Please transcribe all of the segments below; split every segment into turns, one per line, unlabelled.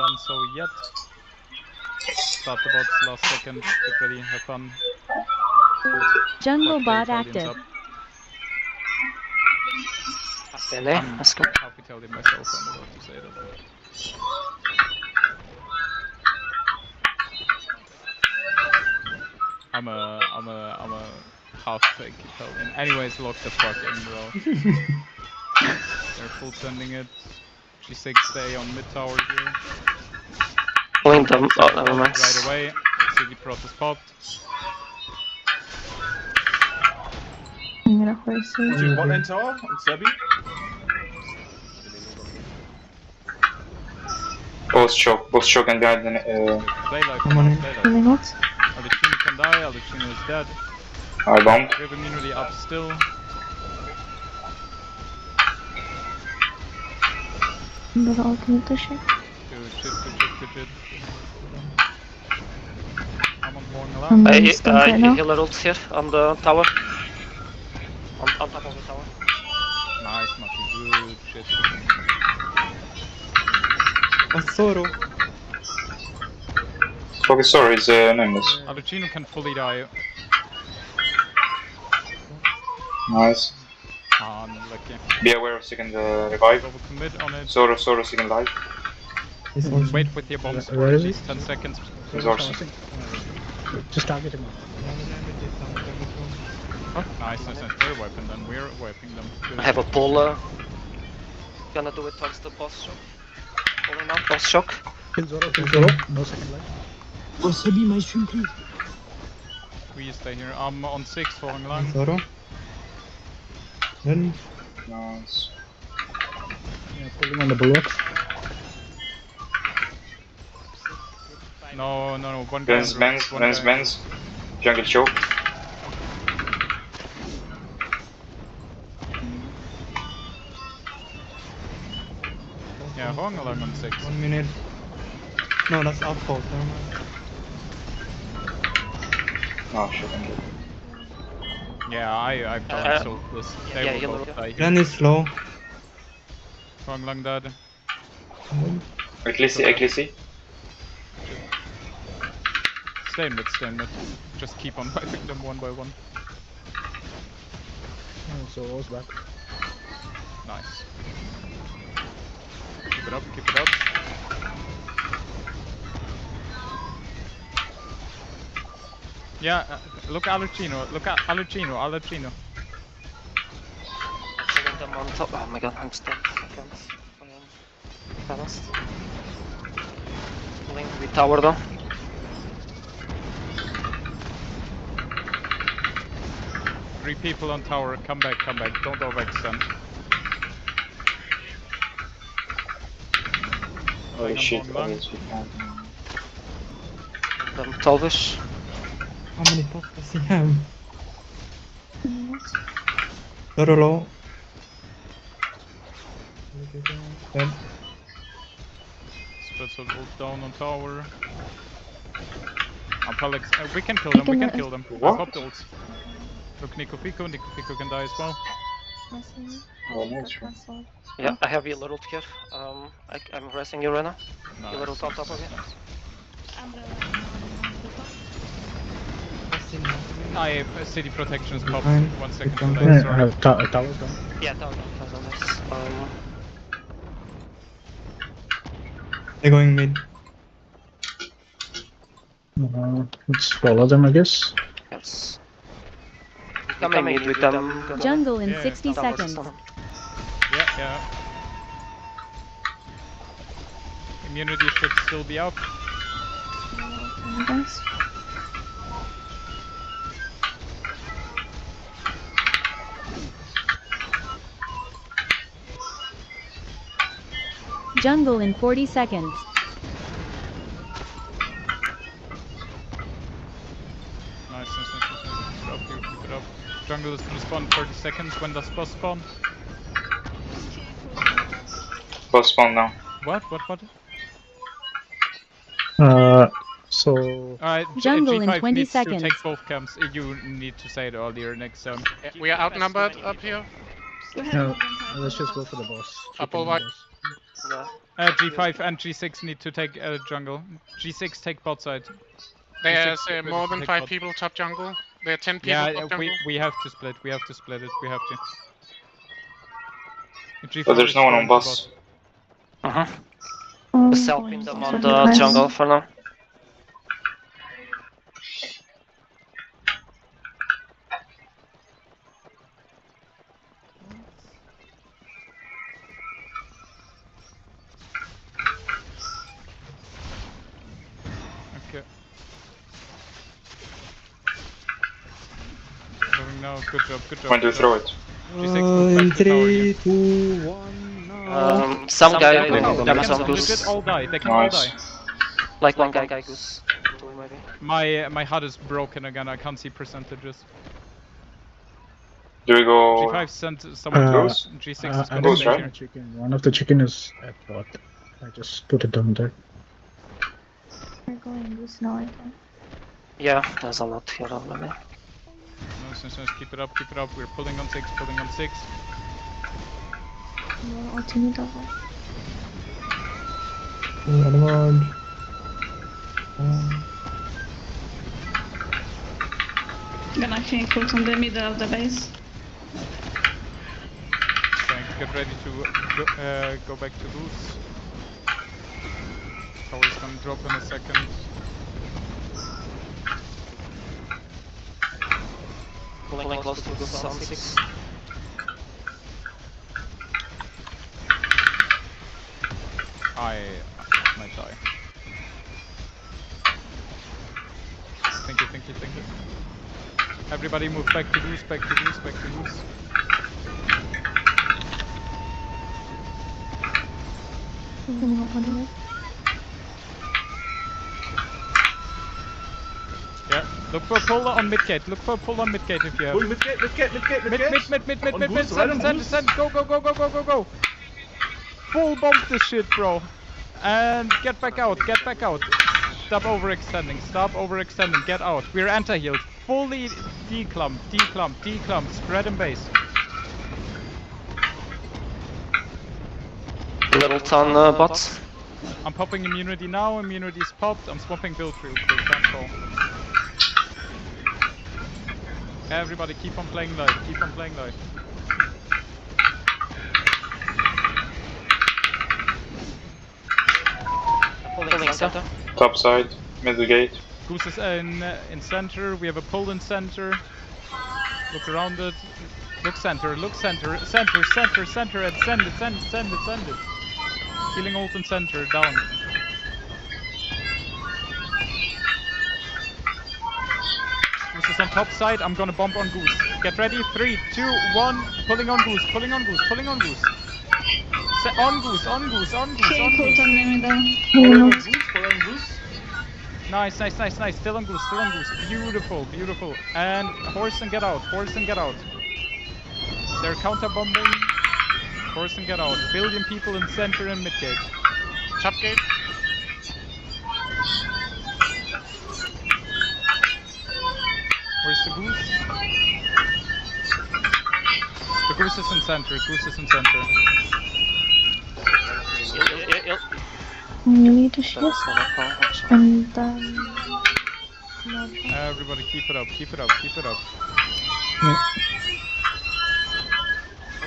done so yet. Start the bots last second. Get ready, have fun.
Jungle bot active.
Really? Let's go.
Half Italian myself, I'm allowed to say that. I'm a half fake Italian. Anyways, lock the fuck in, bro. They're full sending it. G6 stay on mid tower here.
Pulling them. Oh, never mind.
Right away. CD protest popped.
I'm gonna horse you.
Two bot lane tower on Sebi.
Both choke and died.
Play life.
Come on in.
Play life.
Coming out.
Alucino can die. Alucino is dead.
I bombed.
We have immunity up still.
I'm gonna ultimate the shit.
Good shit. I'm on going along.
Healer ults here on the tower. On top of the tower.
Nice, Maki. Good shit.
Zoro.
Focus sorry is nameless.
Alucino can fully die.
Nice.
Unlucky.
Be aware of second revive.
Double commit on it.
Zoro second life.
Wait with your bombs for
Where
at
is
least 10 seconds.
He's also.
Just target him.
Nice. We're wiping them. We're wiping them. Good.
I have a pull. Gonna do it towards the boss shock. Pulling now. Boss shock.
Kill Zoro. No second life.
Oh, Sebi, my stream, please.
We stay here. I'm on 6 falling along.
Zoro. Then.
Nice.
Yeah, pulling on the bullocks.
No. One guy.
Benz. Jungle choke.
Yeah, Hong along on 6.
1 minute. No, that's our fault. Never mind.
Oh shit, I'm dead.
Yeah, I've done so this. They
yeah,
will both die.
Ren is slow.
Hong along dead.
Ecclesi.
Stay in mid. Just keep on wiping them one by one.
Oh, Zoro's back.
Nice. Keep it up. Yeah, look Alucino.
Pulling them on top. Oh my god, I'm stuck. Fast. Pulling the tower though.
Three people on tower, come back, don't overextend.
Holy shit,
long.
Them 12ish.
How many pops does he have? Zoro low. Dead.
Spreads will ult down on tower. We can kill them,
What?
I popped ults. Look, Nico Pico can die as well.
Oh, nice.
Yeah, I have your little here. I'm resting you right now.
Nice,
Your little on top of you.
City protection is popped.
Fine.
1 second
Good
delay,
one.
sorry.
Tower's down.
Yeah, tower down.
They're going mid.
Let's follow them, I guess.
Yes. Coming mid with them.
Jungle in
Yeah,
60
Tower
seconds.
down.
Yeah. Immunity should still be up.
Guys. Jungle in 40 seconds.
Nice. Keep it up. Jungle is gonna spawn 30 seconds. When does boss spawn?
Both spawn now.
What?
So
Alright,
Jungle in
G5
20
needs
seconds.
to take both camps. You need to say it earlier next time.
We are outnumbered up here.
no, let's just go for the boss.
Upper what?
Yeah.
G5 and G6 need to take jungle. G6 take bot side.
There's
G6
more than
take
5
bot.
people top jungle. There are 10 people
Yeah,
top jungle.
we have to split. We have to split it. We have to. G4
But there's
is
no one on
going to
boss.
Just helping them on the jungle for now.
Okay. Moving now. Good job. Good job.
When do you
good
throw
job.
it?
G6 move back to tower here.
3, 2, 1, now.
Some guy
They
with
can
Amazon
legit
goose.
all die. They can all
Nice.
die.
Like one guy goose. Two maybe.
My HUD is broken again. I can't see percentages.
Do we go?
G5 sent someone to
Goose?
G6 is
I
going
didn't
to
Goose,
stay
get
right?
here.
my chicken. One of the chicken is at bot. I just put it down there.
We're going goose now, I think.
Yeah, there's a lot here already.
No, keep it up, keep it up. We're pulling on 6, pulling on 6.
No, ultimate double.
Advance.
Gonna kick put on the middle of the base.
Thank, get ready to go back to Goose. Tower's gonna drop in a second.
Pulling close to goose on 6.
I might die. Thank you, thank you, thank you. Everybody move back to Goose, back to Goose, back to Goose.
Coming up on the left.
Yeah, look for a pull on mid gate. Look for a pull on mid gate if you have.
Mid gate.
Mid, send, go. Full bomb this shit, bro. And get back out, Stop overextending, get out. We're anti-healed. Fully declump, spread and base.
Little ton bots.
I'm popping immunity now, immunity's popped. I'm swapping build real quick, cancel. Everybody keep on playing live,
Pulling center.
Top side, middle gate.
Goose is in center, we have a pull in center. Look around it. Look center, and send it. Healing ult in center, down. Goose is on top side, I'm gonna bomb on Goose. Get ready, 3, 2, 1, pulling on Goose. On Goose.
Kick put on the middle.
Nice. Still on Goose. Beautiful. And horse and get out. They're counter bombing. Horse and get out. Billion people in center and mid gate.
Top gate.
Where's the Goose? The Goose is in center.
You need to shift. And then...
Everybody keep it up.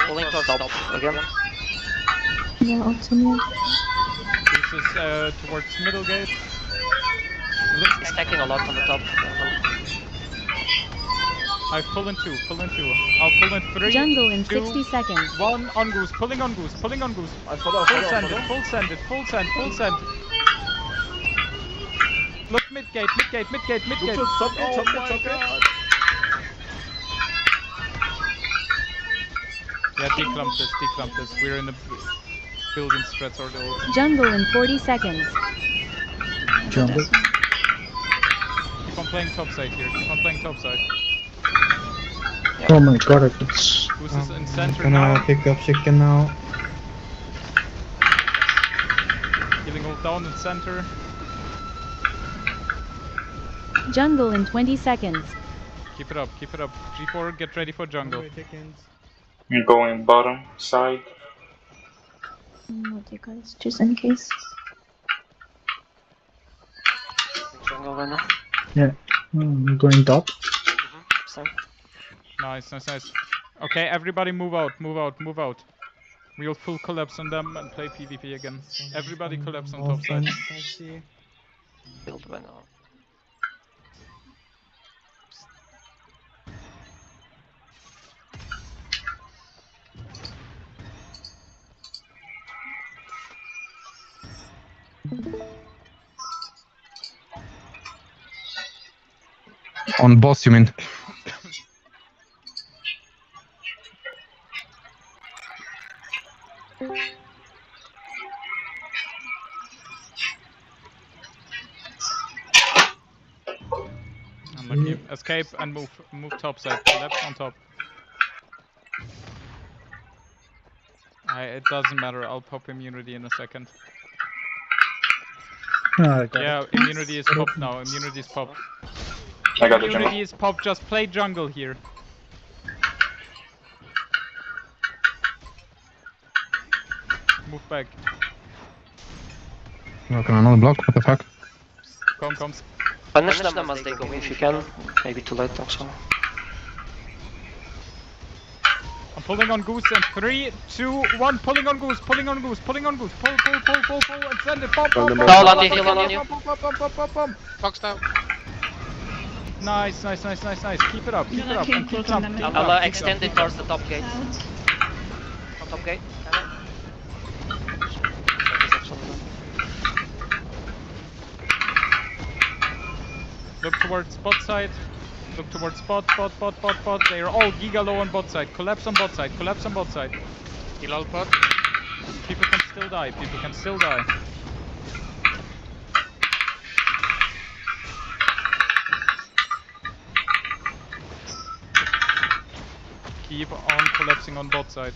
Pulling towards top again.
Yeah, ultimate.
Goose is towards middle gate.
Stacking a lot on the top.
I pull in 2. I'll pull in 3.
Jungle in
2,
60 seconds.
1 on Goose. Pulling on Goose.
I follow.
Full send. Look mid gate.
Top gate.
Yeah, declump this. We're in the building strats or the ult.
Jungle in 40 seconds.
Jungle.
Keep on playing top side here.
Oh my god, it's...
Goose is in center
Gonna
now.
pick up chicken now.
Healing ult down in center.
Jungle in 20 seconds.
Keep it up. G4, get ready for jungle.
Chickens.
I'm going bottom side.
Not you guys, just in case.
Jungle right now.
Yeah. Going top.
Same.
Nice, nice, nice. Okay, everybody move out, move out, move out. We'll full collapse on them and play PvP again. Everybody collapse on top side.
I see.
Build right now.
On boss, you mean?
Unlucky. Escape and move top side. Collapse on top. It doesn't matter. I'll pop immunity in a second.
I got
Yeah,
it.
immunity is popped now. Immunity is popped.
I got the
Immunity
jungle.
is popped. Just play jungle here. Move back.
Working on another block, what the fuck?
Comes.
Punish them as they go if you can. Maybe too late also.
I'm pulling on Goose and 3, 2, 1. Pulling on Goose. Pulling on Goose. Pulling on Goose. Pull, and send it. Pop.
Heal on you.
Boxed out.
Nice. Keep it up. Keep it up. And keep it up. Keep it up.
I'll extend it towards the top gate.
Out.
On top gate.
Look towards bot side. Look towards bot. They are all giga low on bot side. Collapse on bot side.
Heal all bot.
People can still die. Keep on collapsing on bot side.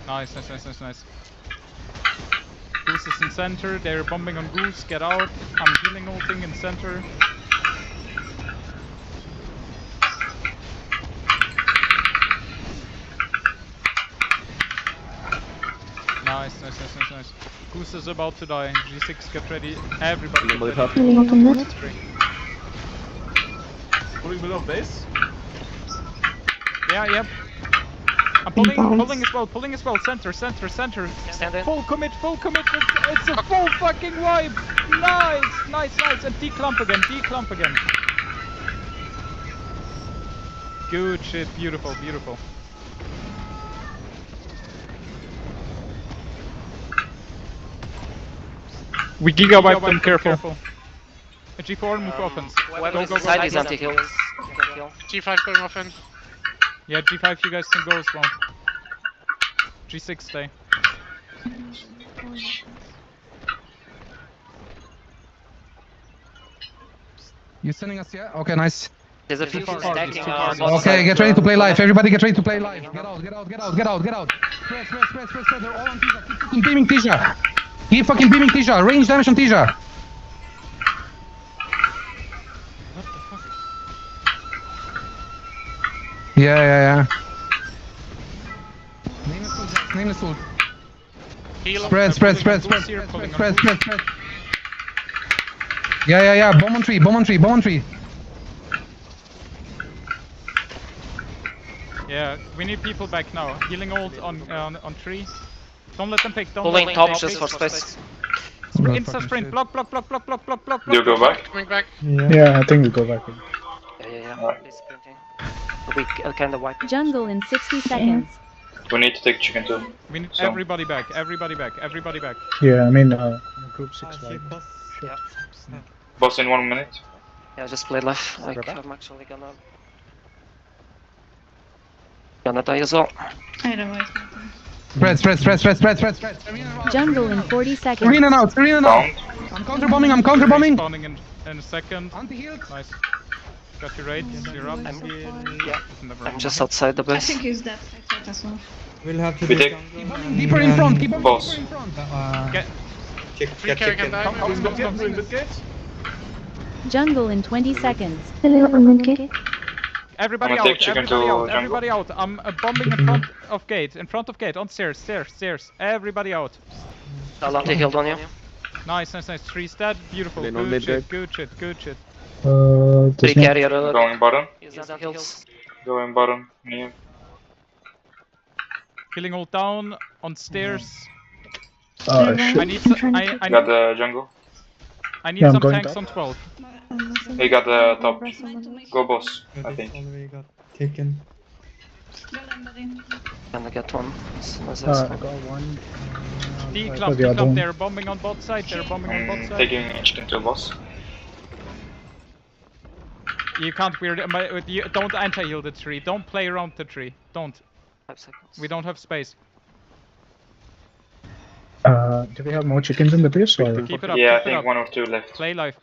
Nice. Goose is in center. They're bombing on Goose. Get out. I'm healing ulting in center. Nice. Goose is about to die. G6, get ready. Everybody get ready.
Healing up on mid.
Pulling below base.
Yeah. I'm pulling as well. Center.
Stand in.
Full commit. It's a full fucking wipe. Nice. And declump again. Good shit. Beautiful. We giga wipe them. Careful. G4, move offense.
Whoever is
Go.
inside these anti-heals, you can kill.
G5 going offense.
Yeah, G5, you guys can go as well. G6, stay.
You sending us, yeah? Okay, nice.
There's a few
far,
stacking
it's too far.
on both
Okay,
sides.
get ready to play live. Everybody get ready to play live. Get out. Spread. They're all on Tisha. Keep fucking beaming Tisha. Keep fucking beaming Tisha. Range damage on Tisha.
What the fuck?
Yeah. Name is full.
Heal.
Spread. Yeah. Bomb on tree.
Yeah, we need people back now. Healing ult on tree. Don't let them pick.
Pulling top just for space.
Insta sprint. Block.
Do you go back?
Coming back.
Yeah, I think we go back.
Yeah. He's sprinting. We kind of wipe.
Jungle in 60 seconds.
We need to take chicken too.
We need
So-
everybody back.
Yeah, I mean, group 6
I see
right.
boss.
Yeah.
Boss in 1 minute.
Yeah, just play left. Like, I'm actually gonna die as well.
I don't know. It's
Spread.
Jungle in 40 seconds.
Arena now.
Found.
I'm counterbombing.
Spawning in a second.
Anti-heal.
Nice. Got your raids. You're up.
I'm just outside the
I
base.
think he's dead. I thought as well.
We'll have to
We
do
take-
jungle
Deeper in front.
Boss.
Get.
Get chicken.
Come.
Mid gate.
Jungle in 20 seconds.
Healing up on mid gate.
Everybody
I'm
out,
gonna take chicken
everybody
to
out,
jungle.
everybody out. I'm bombing in front of gate, on stairs, stairs. Everybody out.
Talante healed on you.
Nice. 3 stat, beautiful.
They don't
Good
need
shit, good shit.
Three
There's no...
carrier.
Going bottom.
Is anti-heals.
Going bottom. Near.
Killing all down, on stairs.
Oh,
Yeah,
shit.
I need
I'm
some,
trying to
I
Got
need,
the jungle.
I need
Yeah, I'm
some
going
tanks
top.
on 12.
I'm missing
He got the top.
someone else.
Go boss, I
This
think.
already got taken.
Gonna get one.
I got one. I got the other
Declump,
one.
they're bombing on both sides, they're bombing on both
I'm
sides.
taking chicken to boss.
You can't weird, you don't anti-heal the tree, don't play around the tree, don't.
5 seconds.
We don't have space.
Do we have more chickens in the base or?
Keep it up,
Yeah, I
keep it
think
up.
1 or 2 left.
Play life.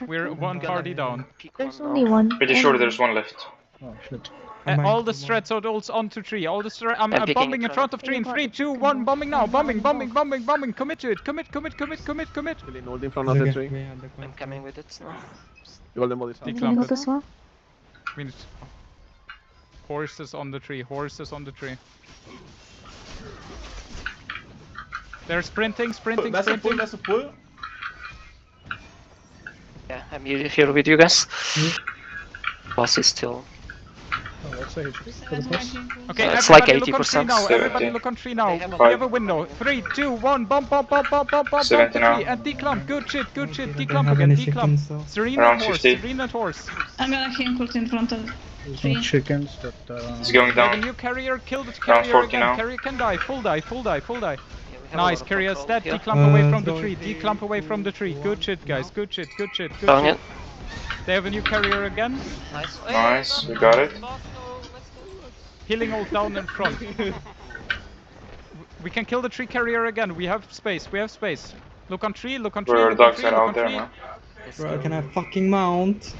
We're one party down.
There's only one.
Pretty sure there's 1 left.
Oh shit.
All the strats are also onto tree. All the I'm
picking
bombing
it,
in front of tree in 3, 2, 1. Bombing now. Bombing. Commit to it. Commit.
Really hold in front of the tree.
I'm coming with it now.
You hold them all this
I'm
time.
gonna go this one.
We need horses on the tree. They're sprinting.
That's a pull.
Yeah, I'm here with you guys. Boss is still.
Oh, what's the HP for the boss?
Okay,
It's like
everybody look on
80%.
tree now. Everybody look on tree now. We have a window. 3, 2, 1. Bomb the
70 now.
tree and declump. Good shit.
Don't
Declump
have
again.
any
Declump.
chickens, so-
Serena
Around
and
50.
horse.
I'm gonna Hinkle in front of
There's
tree.
no chickens, but
He's going
We have a
down.
new carrier. Kill the
Around
carrier
40
again.
now.
Carrier can die. Full die.
Yeah, we have a
Nice,
lot of
carrier
control
stat.
here.
Declump away from the
going
tree. Declump away from the tree. Good shit, guys. Good shit.
Done it.
They have a new carrier again.
Nice.
Nice, we got it.
Healing all down in front. We can kill the tree carrier again. We have space. Look on tree.
Where our dogs are out there, man.
Bro, can I fucking mount?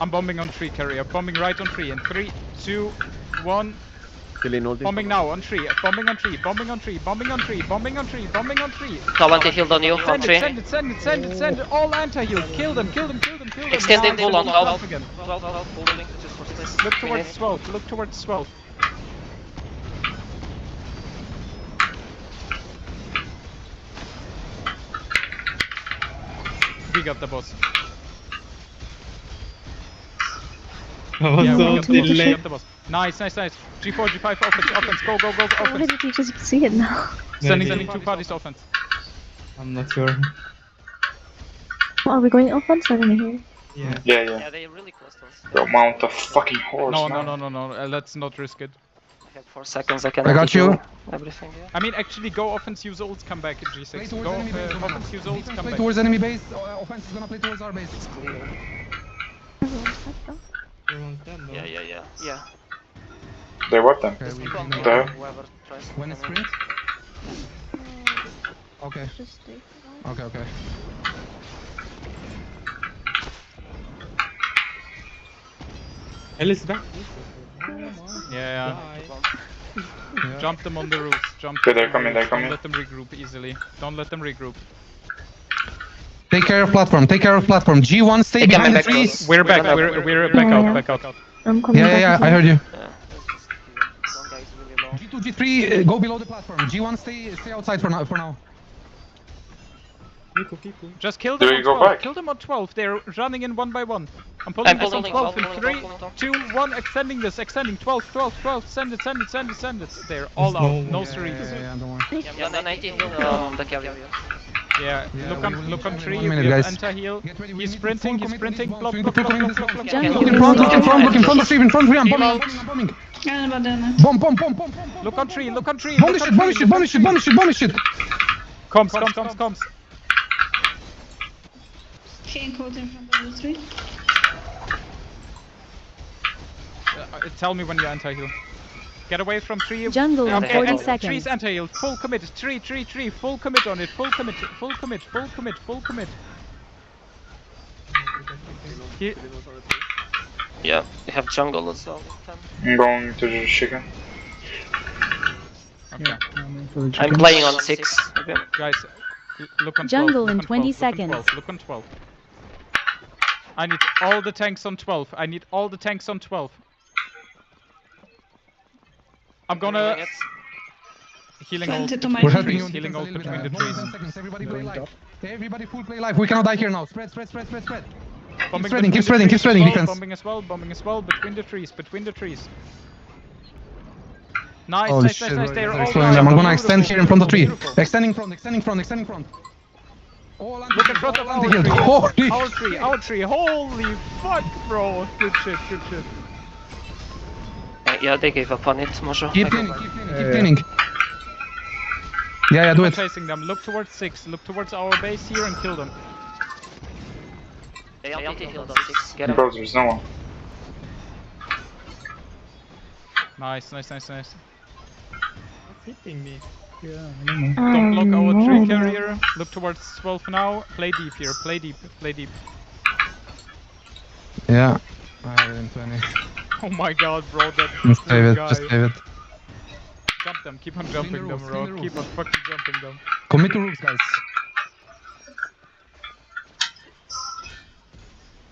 I'm bombing on tree carrier. Bombing right on tree. In 3, 2, 1. Bombing now on tree. Bombing on tree.
Talante healed on you on tree.
Send it. All anti-heal. Kill them.
Extend in full on
Nice.
help.
Again.
Well, holding just for space.
Look towards 12. We got the boss.
I was
Yeah, we
so
got the boss. We
delayed.
got the boss. Nice. G4, G5, offense. Go,
Why
offense.
did you just see it now?
Sending
Maybe.
2 parties offense.
I'm not sure.
Oh, are we going offense? I didn't hear.
Yeah.
Yeah.
Yeah, they really close to us.
Go mount a fucking horse,
No.
man.
Let's not risk it.
I have 4 seconds. I can
I got
anti-heal
you.
everything. Yeah.
I mean, actually, go offense, use ults, come back at
Play
G6.
towards
Go
enemy base.
offense, use ults,
Defense
come
play
back.
towards enemy base. Offense is gonna play towards our base.
Everyone's dead though.
Everyone's dead, no?
Yeah.
They what then?
Okay, we
Bomb
can
the hell?
whoever tries to
When it's
come in.
sprint? Okay.
Just stay for that.
Okay.
Alice back.
Yeah.
Yeah.
Jump them on the roofs.
Okay, they're coming.
Don't let them regroup easily.
Take care of platform. G1, stay
They coming
behind the
back
trees.
close.
We're back
Yeah.
back out.
I'm coming back.
Yeah,
as
I
well.
heard you.
Yeah. One guy is really low.
G2, G3, go below the platform. G1, stay outside for now.
People.
Just kill
Do
them
we
on
go
12.
back?
Kill them on 12. They're running in 1 by 1. I'm pulling this on
pulling
12 in
12,
3,
pulling 12.
2, 1. Extending 12. Send it. They're all
There's
out. No
no-
Ceretas.
Yeah, don't worry.
Yeah, the 19 heal the carrier.
Yeah,
Yeah,
look
we will
on
need
tree.
1 minute,
We have
guys.
anti-heal.
Get ready, we
He's
need
sprinting.
full commit,
Block.
full commit.
Jungle.
Look in front of tree, in front of tree, I'm bombing. Bomb.
Look on tree.
Bomb this shit.
Comms.
Hinkle in front of the tree.
Tell me when you anti-heal. Get away from tree.
Jungle in
Okay,
40
okay.
seconds.
Tree's anti-heal. Full commit. Tree. Full commit on it. Full commit.
Yeah, we have jungle as well.
I'm going to the chicken.
Okay.
I'm playing on 6. Okay.
Guys, look on 12.
Jungle
look
in
on
20
12, look on
seconds.
12, Look on 12. I need all the tanks on 12. I need all the tanks on 12. I'm gonna... Healing all between
We're
the
helping
trees.
you.
Healing all between the trees.
Everybody play live. Everybody full play live. We cannot die here now. Spread.
Bombing
Keep
between the
spreading
trees as well,
defense.
Bombing as well. Between the trees. Nice,
Holy
nice.
shit,
They're all
exploding them. I'm gonna
beautiful,
extend here in front of tree.
beautiful.
Extending front. All
Look in front of our
anti-healed.
tree.
Holy
Our tree. Holy fuck, bro. Good shit.
Yeah, they gave up on it, Mojo.
Keep cleaning. Yeah, do
I'm
it.
chasing them. Look towards 6. Look towards our base here and kill them.
They anti-healed on 6. Get him.
Bro, there's no one.
Nice.
It's hitting me.
Yeah,
Don't block our tree carrier. Look towards 12 now. Play deep here. Play deep.
Yeah. I have it in 20.
Oh my god, bro. That
Just save it.
guy.
Just save it.
Jump them. Keep on jumping them, bro. Keep on fucking jumping them.
Commit to roofs, guys.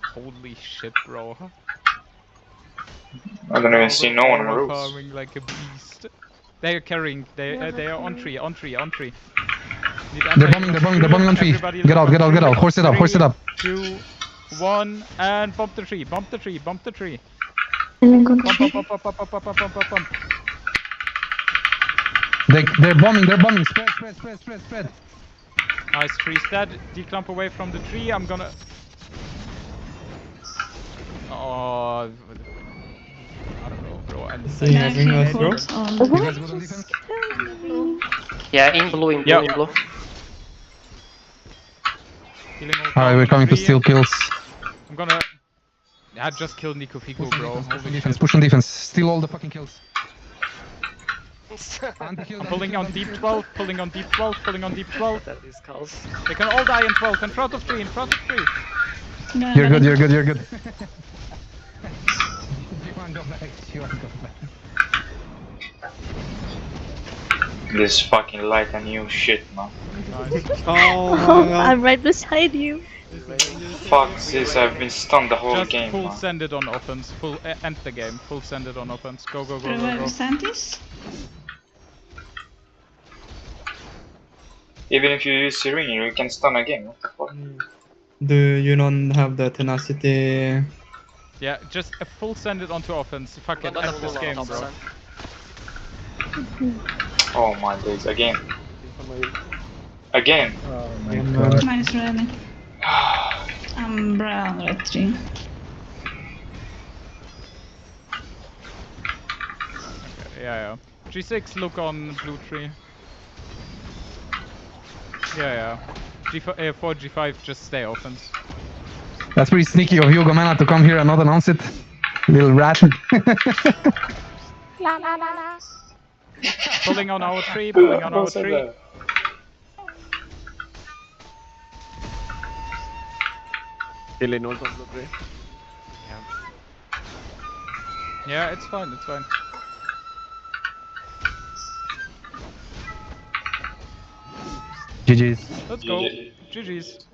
Holy shit, bro.
I don't even see no one on the roofs.
Farming like a beast. They are carrying. They are on tree.
They're bombing on tree. Get out. Horse it up.
3, 2, 1, and bump the tree.
Healing on the tree.
Bump.
They're bombing. Spread.
Nice, tree's dead. Declump away from the tree. I'm gonna... Oh... I don't know, bro. I'm
Saying having a throw.
What just killed me?
Yeah, in blue.
Healing all
Alright, we're coming to
tree.
steal kills.
I'm gonna... I just killed Nico Fico, bro.
Push on defense. Steal all the fucking kills.
I'm pulling on deep 12.
That is calls.
They can all die in 12. In front of tree.
You're good. You wanna go back.
This fucking light and new shit, man.
Oh,
I'm right beside you.
Fuck this, I've been stunned the whole
Just
game,
full
man.
send it on offense. Full end the game. Full send it on offense. Go.
Revive Santis?
Even if you use Serene, you can stun again. What the fuck?
Do you not have the tenacity?
Yeah, just a full send it onto offense. Fucking end this game, bro.
Oh my days, again. Again!
Oh my god.
Nice rally. I'm brown red tree.
Yeah. G6, look on blue tree. Yeah. G4, G5, just stay offense.
That's pretty sneaky of you, Gomena, to come here and not announce it. Little rat.
Pulling on our tree.
Healing also on blue tree.
Yeah, it's fine.
GG's.
Let's go. GG's.